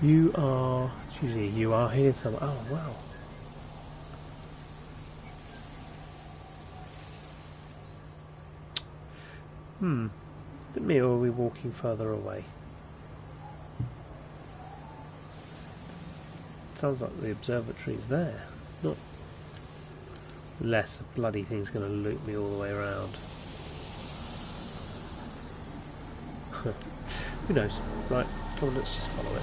You are... Usually you are here somewhere. Oh, wow. Is it me or are we walking further away? Sounds like the observatory's there. Not unless the bloody thing's going to loop me all the way around. Who knows? Right, come on, let's just follow it.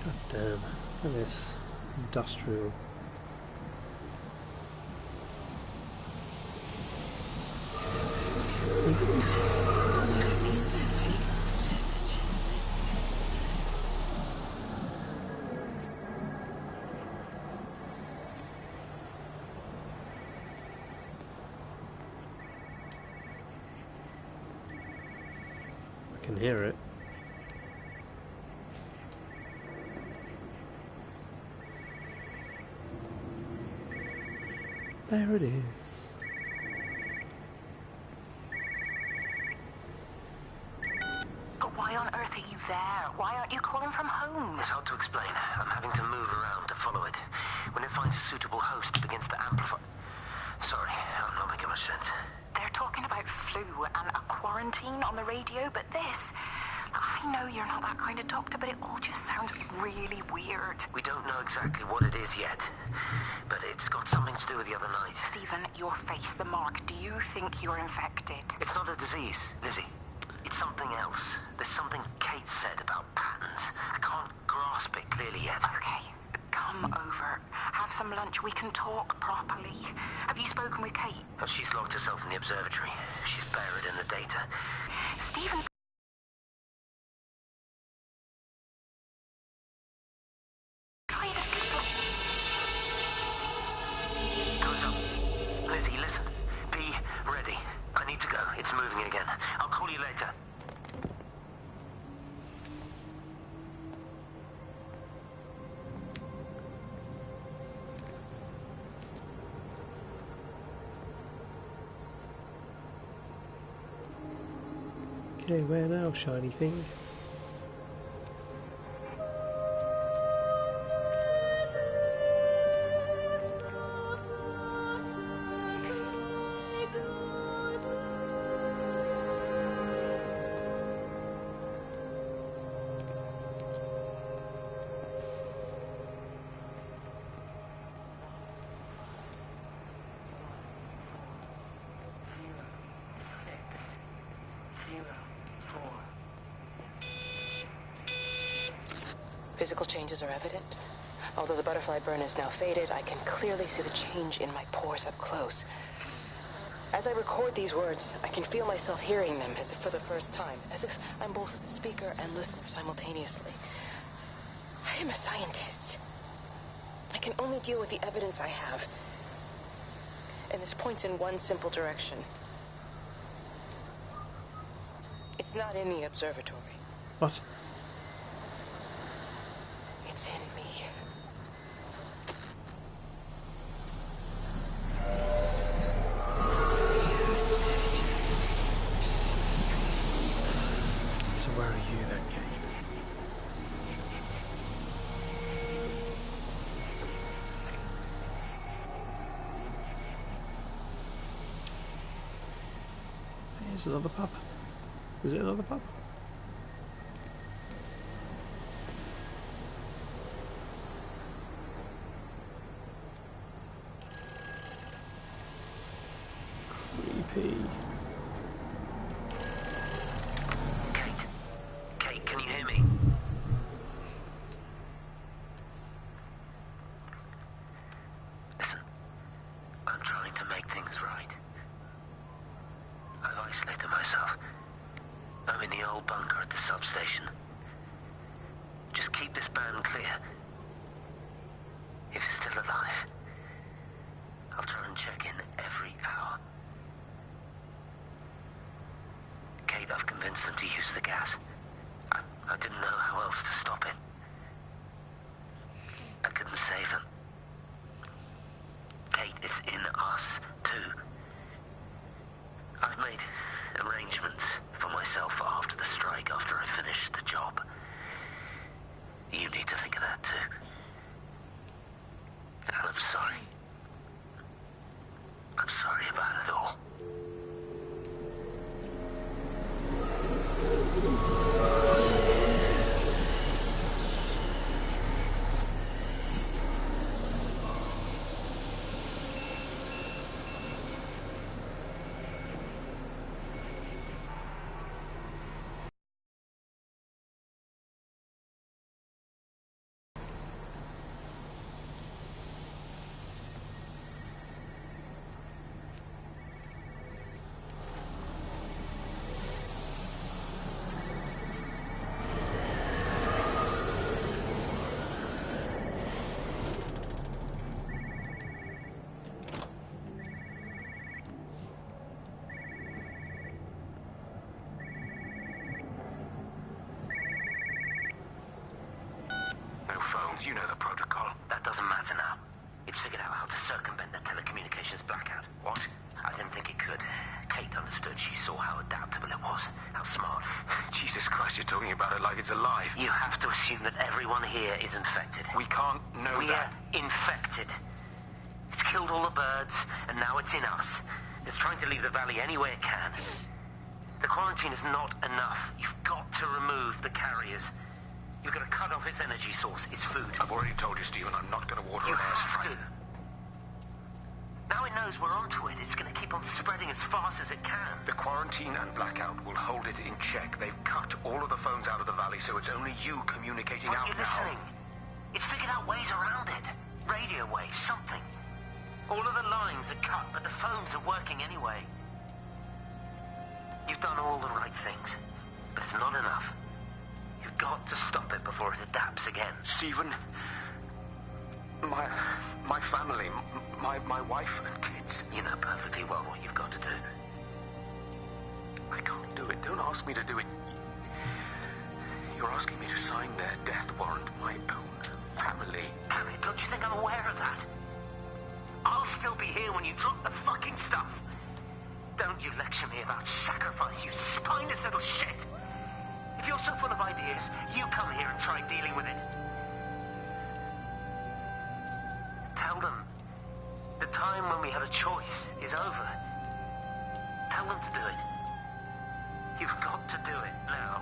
God damn, look at this industrial. I can hear it. There it is. But why on earth are you there? Why aren't you calling from home? It's hard to explain. I'm having to move around to follow it. When it finds a suitable host, it begins to amplify. Sorry, I'm not making much sense. They're talking about flu and a quarantine on the radio, but this... I know you're not that kind of doctor, but it all just sounds really weird. We don't know exactly what it is yet, but it's got something to do with the other night. Stephen, your face, the mark, do you think you're infected? It's not a disease, Lizzie. It's something else. There's something Kate said about patterns. I can't grasp it clearly yet. Okay, come over. Have some lunch. We can talk properly. Have you spoken with Kate? She's locked herself in the observatory. She's buried in the data. Stephen... Try to explain... Time's up. Lizzie, listen. Be ready. I need to go. It's moving again. I'll call you later. Okay, where now, shiny thing? Physical changes are evident. Although the butterfly burn is now faded, I can clearly see the change in my pores up close. As I record these words, I can feel myself hearing them as if for the first time, as if I'm both speaker and listener simultaneously. I am a scientist. I can only deal with the evidence I have. And this points in one simple direction. It's not in the observatory. What? It's in me. So where are you then, Kate? Here's another pub. Is it another pub? Creepy. Kate? Kate, can you hear me? Listen, I'm trying to make things right. I've isolated myself. I'm in the old bunker at the substation. Just keep this band clear. If it's still alive, I'll try and check in every hour. Kate, I've convinced them to use the gas. I didn't know how else to stop it. I couldn't save them. Kate, it's in us, too. I've made arrangements for myself after the strike, after I finish the job. You need to think of that, too. And I'm sorry. I'm sorry about it all. You know the protocol. That doesn't matter now. It's figured out how to circumvent the telecommunications blackout. What? I didn't think it could. Kate understood. She saw how adaptable it was. How smart. Jesus Christ, you're talking about it like it's alive. You have to assume that everyone here is infected. We can't know that. We're infected. It's killed all the birds, and now it's in us. It's trying to leave the valley any way it can. The quarantine is not enough. You've got to remove the carriers. You've got to cut off its energy source, its food. I've already told you, Stephen, I'm not going to water an airstrike. You have to. Now it knows we're onto it. It's going to keep on spreading as fast as it can. The quarantine and blackout will hold it in check. They've cut all of the phones out of the valley, so it's only you communicating out now. Aren't you listening? It's figured out ways around it. Radio waves, something. All of the lines are cut, but the phones are working anyway. You've done all the right things, but it's not enough. You've got to stop it before it adapts again. Stephen, my family, my wife and kids. You know perfectly well what you've got to do. I can't do it. Don't ask me to do it. You're asking me to sign their death warrant, my own family. Damn it, don't you think I'm aware of that? I'll still be here when you drop the fucking stuff. Don't you lecture me about sacrifice, you spineless little shit. If you're so full of ideas, you come here and try dealing with it. Tell them the time when we had a choice is over. Tell them to do it. You've got to do it now.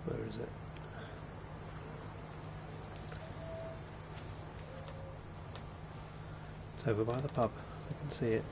Where is it? It's over by the pub. I can see it.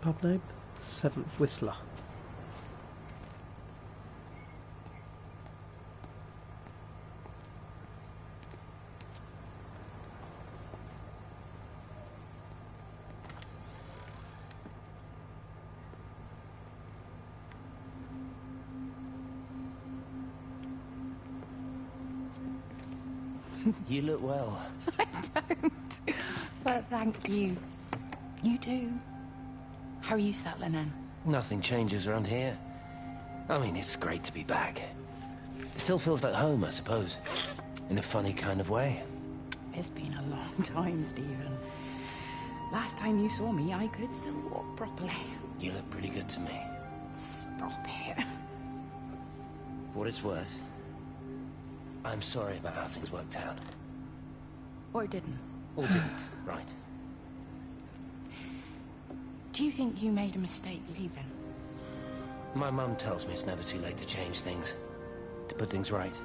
Pub name? Seventh Whistler. You look well. I don't, but thank you. You do. How are you settling in? Nothing changes around here. I mean, it's great to be back. It still feels like home, I suppose. In a funny kind of way. It's been a long time, Stephen. Last time you saw me, I could still walk properly. You look pretty good to me. Stop it. For what it's worth, I'm sorry about how things worked out. Or didn't. Or didn't, right. Do you think you made a mistake leaving? My mum tells me it's never too late to change things. To put things right.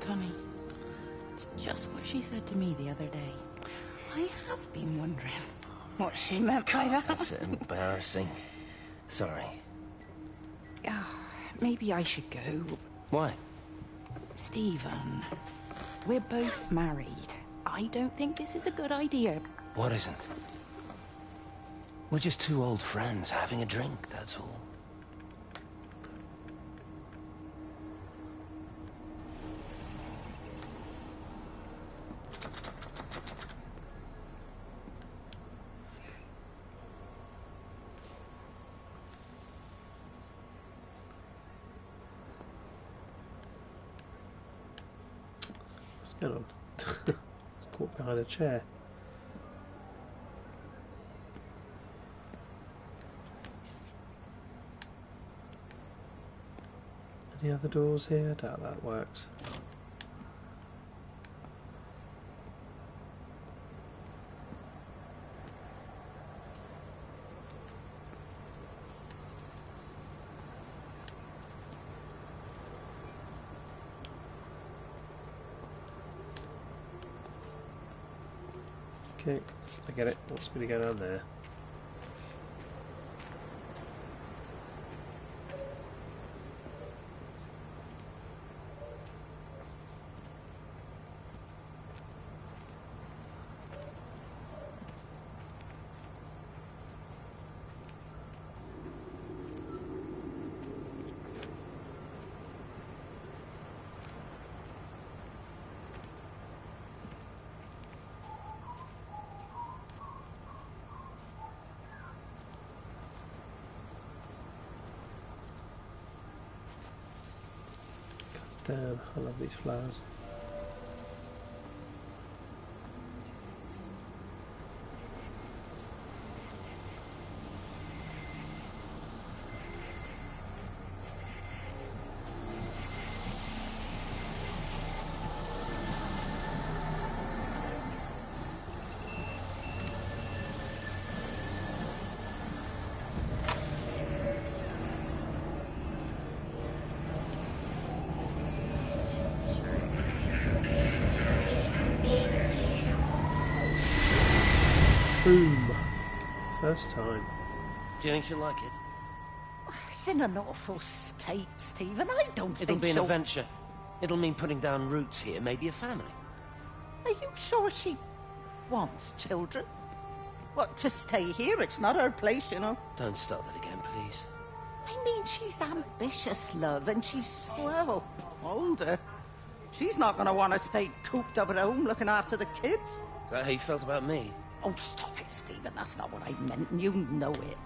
Funny. It's just what she said to me the other day. I have been wondering what she meant by that. That's embarrassing. Sorry. Maybe I should go. Why? Stephen, we're both married. I don't think this is a good idea. What isn't? We're just two old friends having a drink, that's all. What's going on? It's caught behind a chair. Any other doors here? I doubt that works. Okay, I get it. What's going to go down there? Damn, I love these flowers. Boom! First time. Do you think she'll like it? It's in an awful state, Stephen. I don't It'll think be an she'll... adventure. It'll mean putting down roots here, maybe a family. Are you sure she wants children? What, to stay here? It's not her place, you know. Don't start that again, please. I mean, she's ambitious, love, and she's, well, older. She's not going to want to stay cooped up at home looking after the kids. Is that how you felt about me? Oh, stop it, Stephen. That's not what I meant, and you know it.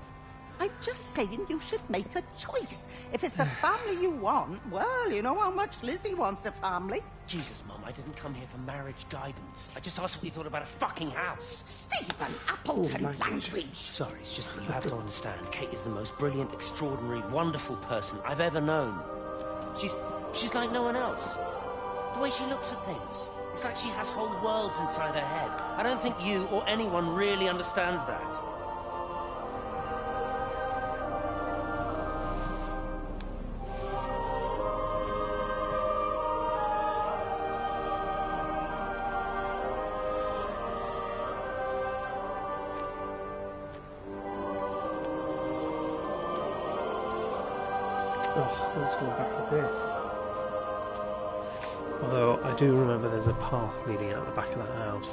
I'm just saying you should make a choice. If it's a family you want, well, you know how much Lizzie wants a family. Jesus, Mum, I didn't come here for marriage guidance. I just asked what you thought about a fucking house. Stephen, Appleton language. Sorry, it's just that you have to understand. Kate is the most brilliant, extraordinary, wonderful person I've ever known. She's like no one else. The way she looks at things. It's like she has whole worlds inside her head. I don't think you or anyone really understands that. Oh, let's go back up here. Although I do remember there's a path leading out the back of that house.